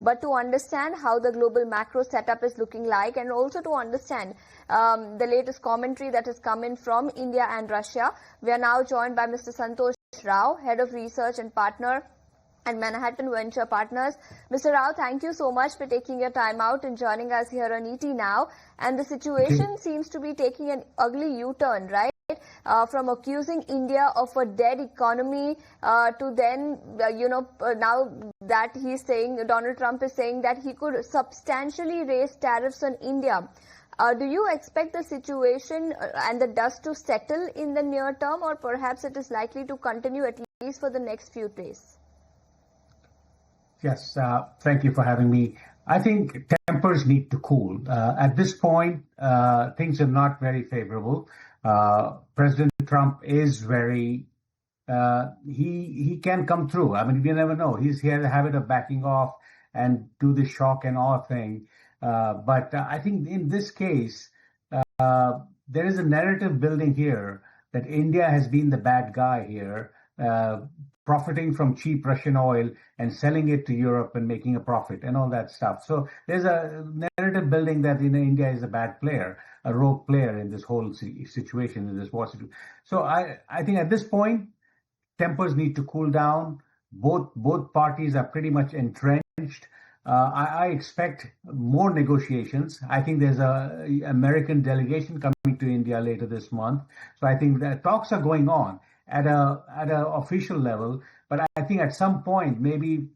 but to understand how the global macro setup is looking like, and also to understand the latest commentary that has come in from India and Russia. We are now joined by Mr. Santosh Rao, Head of Research and Partner at Manhattan Venture Partners. Mr. Rao, thank you so much for taking your time out and joining us here on ET Now. And the situation seems to be taking an ugly U-turn, right? From accusing India of a dead economy to then, now that he's saying, Donald Trump is saying that he could substantially raise tariffs on India. Do you expect the situation and the dust to settle in the near term, or perhaps it is likely to continue at least for the next few days? Yes, thank you for having me. I think tempers need to cool. At this point, things are not very favorable. President Trump is very, he can come through. I mean, you never know. He has a habit of backing off and do the shock and awe thing. But I think in this case, there is a narrative building here that India has been the bad guy here, profiting from cheap Russian oil and selling it to Europe and making a profit and all that stuff. So there's a narrative building that India is a bad player, a rogue player in this whole situation, in this war situation. So I think at this point, tempers need to cool down. Both parties are pretty much entrenched. I expect more negotiations. I think there's a American delegation coming to India later this month. So I think the talks are going on at a official level, but I think at some point maybe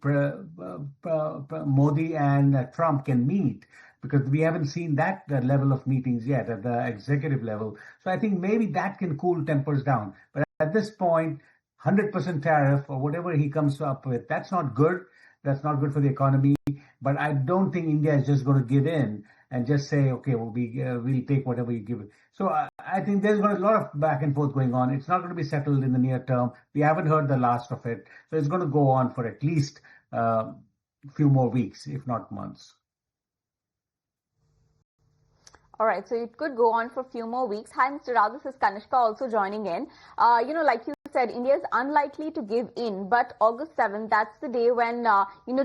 Modi and Trump can meet, because we haven't seen that level of meetings yet at the executive level. So I think maybe that can cool tempers down. But at this point, 100% tariff or whatever he comes up with, that's not good. That's not good for the economy. But I don't think India is just going to give in and just say, okay, well, we'll take whatever you give. So I think there's going to be a lot of back and forth going on. It's not going to be settled in the near term. We haven't heard the last of it. So it's going to go on for at least a few more weeks, if not months. All right, so it could go on for a few more weeks. Hi, Mr. Rao, this is Kanishka also joining in. Like you said, India is unlikely to give in, but August 7th, that's the day when,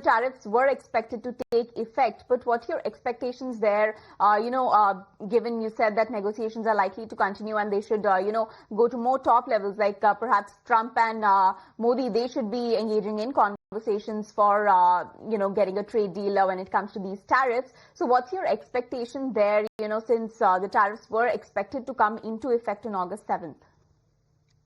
tariffs were expected to take effect. But what are your expectations there, given you said that negotiations are likely to continue and they should, go to more top levels, like perhaps Trump and Modi, they should be engaging in conversations for, getting a trade deal when it comes to these tariffs. So what's your expectation there, since the tariffs were expected to come into effect on August 7th?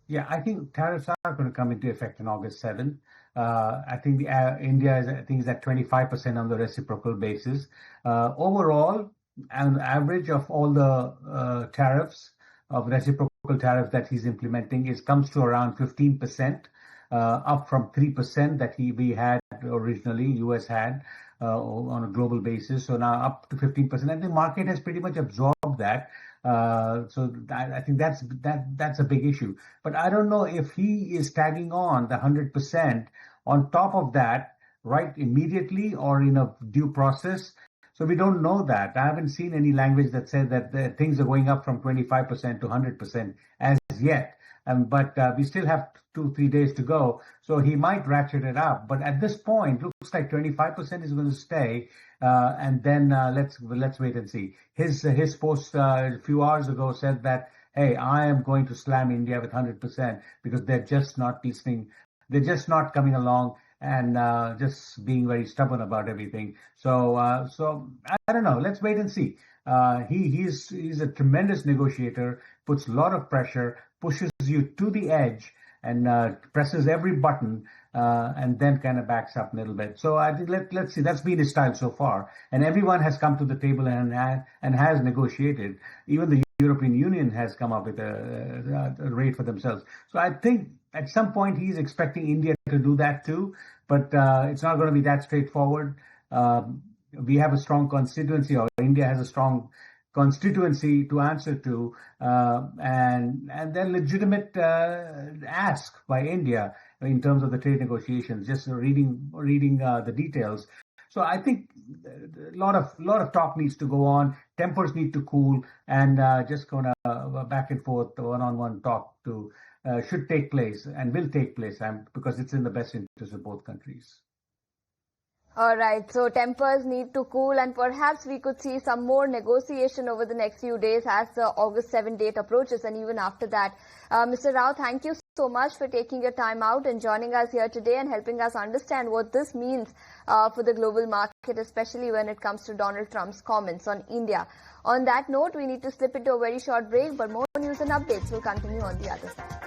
Yeah, I think tariffs are going to come into effect on August 7th. I think India is at 25% on the reciprocal basis. Overall, on average of all the tariffs, of reciprocal tariffs that he's implementing, comes to around 15%. Up from 3% that we had originally, US had on a global basis. So now up to 15%, and the market has pretty much absorbed that. So I think that's a big issue. But I don't know if he is tagging on the 100% on top of that right immediately or in a due process. So we don't know that. I haven't seen any language that said that things are going up from 25% to 100% as yet. But we still have 2-3 days to go, so he might ratchet it up. But at this point, looks like 25% is going to stay, and then let's wait and see. His post a few hours ago said that, hey, I am going to slam India with 100% because they're just not listening. They're just not coming along and just being very stubborn about everything. So I don't know. Let's wait and see. He's a tremendous negotiator, puts a lot of pressure, pushes you to the edge, and presses every button, and then kind of backs up a little bit. So I think let's see. That's been his style so far, and everyone has come to the table and has negotiated. Even the European Union has come up with a rate for themselves. So I think at some point he's expecting India to do that too, but it's not going to be that straightforward. We have a strong constituency, or India has a strong constituency to answer to, and they're legitimate ask by India in terms of the trade negotiations. Just reading the details. So I think a lot of talk needs to go on. Tempers need to cool, and just gonna back and forth, one-on-one talk should take place and will take place, because it's in the best interest of both countries. All right, so tempers need to cool, and perhaps we could see some more negotiation over the next few days as the August 7 date approaches, and even after that. Mr. Rao, thank you so much for taking your time out and joining us here today and helping us understand what this means for the global market, especially when it comes to Donald Trump's comments on India. On that note, we need to slip into a very short break, but more news and updates will continue on the other side.